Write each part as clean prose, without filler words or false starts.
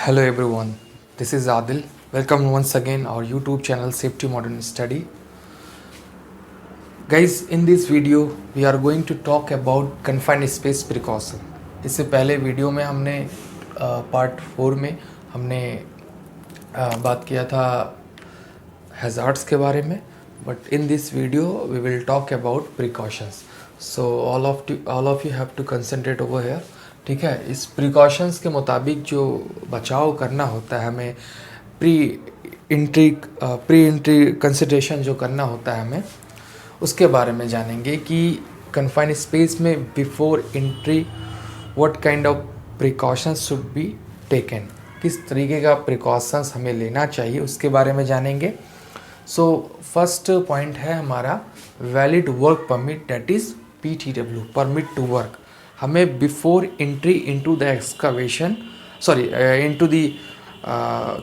Hello everyone, this is Adil. Welcome once again our YouTube channel Safety Modern Study. Guys, in this video we are going to talk about confined space precaution. इससे पहले video में हमने part 4 में हमने बात किया था hazards के बारे में, but in this video we will talk about precautions. So all of you have to concentrate over here. ठीक है, इस प्रिकॉशंस के मुताबिक जो बचाव करना होता है हमें, प्री एंट्री कंसिडरेशन जो करना होता है हमें, उसके बारे में जानेंगे कि कन्फाइंड स्पेस में before entry what kind of precautions should be taken, किस तरीके का प्रिकॉशंस हमें लेना चाहिए उसके बारे में जानेंगे. सो फर्स्ट पॉइंट है हमारा valid work permit, that is PTW, permit to work. हमें before entry into the excavation into the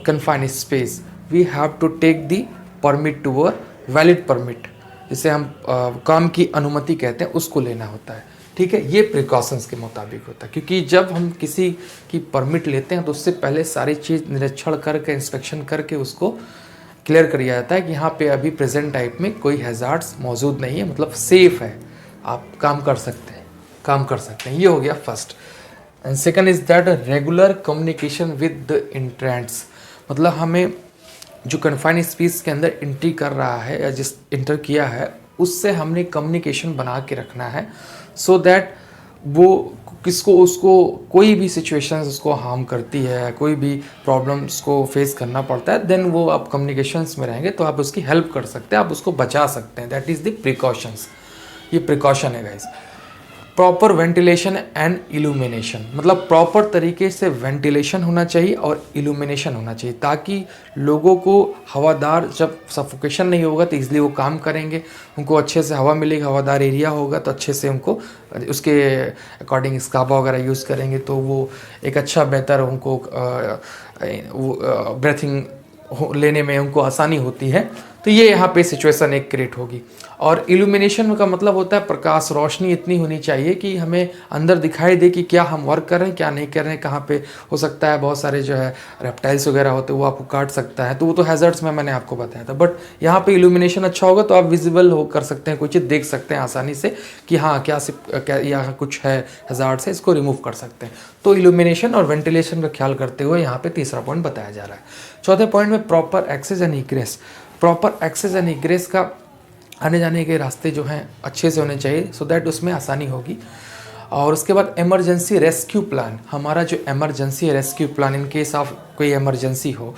confined space we have to take the permit to work, valid permit जिसे हम काम की अनुमति कहते हैं, उसको लेना होता है. ठीक है, ये प्रिकॉशंस के मुताबिक होता है, क्योंकि जब हम किसी की परमिट लेते हैं तो उससे पहले सारी चीज़ निरीक्षण करके, इंस्पेक्शन करके उसको क्लियर कर दिया जाता है कि यहाँ पे अभी प्रेजेंट टाइप में कोई हैज़ार्ड्स मौजूद नहीं है, मतलब सेफ़ है, आप काम कर सकते हैं. ये हो गया first. And second is that regular communication with the entrants, मतलब हमें जो कन्फाइंड स्पेस के अंदर एंट्री कर रहा है या जिस इंटर किया है उससे हमने कम्युनिकेशन बना के रखना है, सो दैट वो उसको कोई भी सिचुएशन उसको हार्म करती है, कोई भी प्रॉब्लम्स को फेस करना पड़ता है, देन वो आप कम्युनिकेशंस में रहेंगे तो आप उसकी हेल्प कर सकते हैं, आप उसको बचा सकते हैं. That is the precautions. ये प्रिकॉशन है guys. Proper ventilation and illumination, मतलब प्रॉपर तरीके से वेंटिलेशन होना चाहिए और इल्यूमिनेशन होना चाहिए, ताकि लोगों को हवादार, जब सफोकेशन नहीं होगा तो इसलिए वो काम करेंगे, उनको अच्छे से हवा मिलेगी, हवादार एरिया होगा तो अच्छे से उनको उसके अकॉर्डिंग स्काबा वगैरह यूज़ करेंगे तो वो एक अच्छा बेहतर उनको ब्रेथिंग लेने में उनको आसानी होती है. तो ये यहाँ पे सिचुएशन एक क्रिएट होगी. और इल्यूमिनेशन का मतलब होता है प्रकाश, रोशनी इतनी होनी चाहिए कि हमें अंदर दिखाई दे कि क्या हम वर्क कर रहे हैं, क्या नहीं कर रहे हैं, कहाँ पे हो सकता है बहुत सारे जो है रेप्टाइल्स वगैरह होते हैं वो आपको काट सकता है, तो वो तो हैज़र्ड्स में मैंने आपको बताया था. बट यहाँ पे इल्यूमिनेशन अच्छा होगा तो आप विजिबल हो कर सकते हैं, कोई चीज़ देख सकते हैं आसानी से कि हाँ क्या यहाँ कुछ है हैज़ार्ड्स है, इसको रिमूव कर सकते हैं. तो इल्यूमिनेशन और वेंटिलेशन का ख्याल करते हुए यहाँ पे तीसरा पॉइंट बताया जा रहा है. चौथे पॉइंट में proper access and egress. Proper access and egress का आने जाने के रास्ते जो हैं अच्छे से होने चाहिए, सो दैट उसमें आसानी होगी. और उसके बाद इमरजेंसी रेस्क्यू प्लान, हमारा जो emergency rescue plan in case of कोई इमरजेंसी हो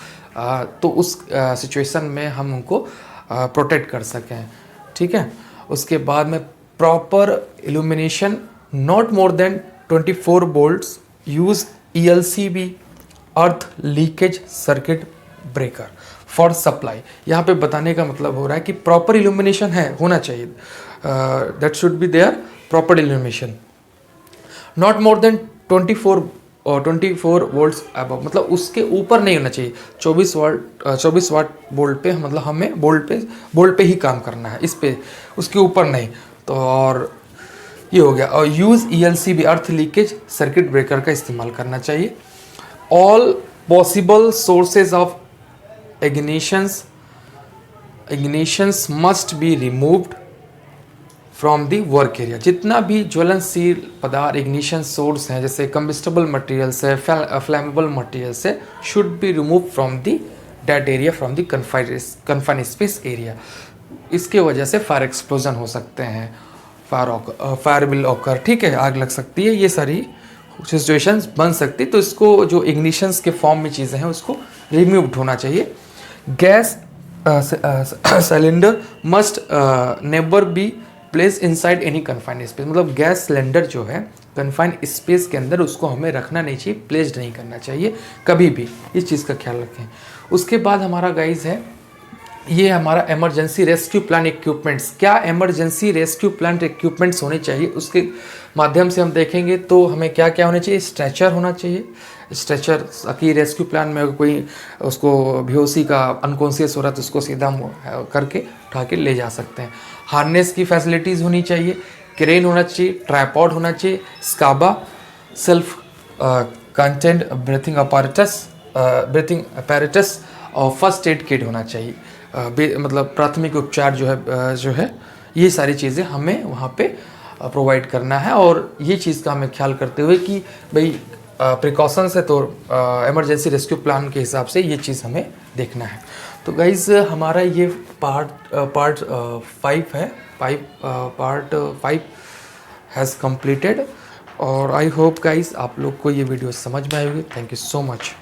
तो उस सिचुएशन में हम उनको प्रोटेक्ट कर सकें. ठीक है, उसके बाद में proper illumination, not more than 24 volts, use ELCB, earth leakage circuit breaker for supply. यहाँ पे बताने का मतलब हो रहा है कि प्रॉपर इल्यूमिनेशन है, होना चाहिए, that should be there proper illumination, not more than 24 volts above, मतलब उसके ऊपर नहीं होना चाहिए. 24 वाट बोल्ट पे, मतलब हमें बोल्ट पे ही काम करना है, इस पे, उसके ऊपर नहीं. तो और ये हो गया. और यूज़ ELCB, अर्थ लीकेज सर्किट ब्रेकर का इस्तेमाल करना चाहिए. All possible sources of ignitions must be removed from the work area. जितना भी ज्वलनशील पदार्थ इग्निशन सोर्स हैं, जैसे कंबस्टेबल मटेरियल्स है, फ्लैमेबल मटेरियल्स है, should be remove from the date area, from the confined space area. इसके वजह से फायर एक्सप्लोजन हो सकते हैं, फायर विल ऑकर, ठीक है, आग लग सकती है, ये सारी सिचुएशंस बन सकती. तो इसको जो इग्निशंस के फॉर्म में चीज़ें हैं उसको रिमूव्ड होना चाहिए. Gas cylinder must never be place inside any confined space, मतलब गैस सिलेंडर जो है कन्फाइंड स्पेस के अंदर उसको हमें रखना नहीं चाहिए, प्लेस्ड नहीं करना चाहिए कभी भी, इस चीज़ का ख्याल रखें. उसके बाद हमारा गाइज है ये हमारा इमरजेंसी रेस्क्यू प्लान इक्विपमेंट्स. क्या इमरजेंसी रेस्क्यू प्लान इक्विपमेंट्स होने चाहिए, उसके माध्यम से हम देखेंगे तो हमें क्या क्या होना चाहिए. स्ट्रेचर होना चाहिए, स्ट्रेचर की रेस्क्यू प्लान में कोई उसको बेहोशी का अनकॉन्शियस हो रहा है तो उसको सीधा करके उठा के ले जा सकते हैं. हार्नेस की फैसिलिटीज़ होनी चाहिए, क्रेन होना चाहिए, ट्राइपॉड होना चाहिए, SCBA, self content breathing apparatus, breathing apparatus और फर्स्ट एड किट होना चाहिए। मतलब प्राथमिक उपचार जो है ये सारी चीज़ें हमें वहाँ पे प्रोवाइड करना है, और ये चीज़ का हमें ख्याल करते हुए कि भाई प्रिकॉशंस है तो इमरजेंसी रेस्क्यू प्लान के हिसाब से ये चीज़ हमें देखना है। तो गाइज़ हमारा ये पार्ट 5 है, पार्ट 5 हैज़ completed, और आई होप गाइज़ आप लोग को ये वीडियो समझ में आई होगी। Thank you so much.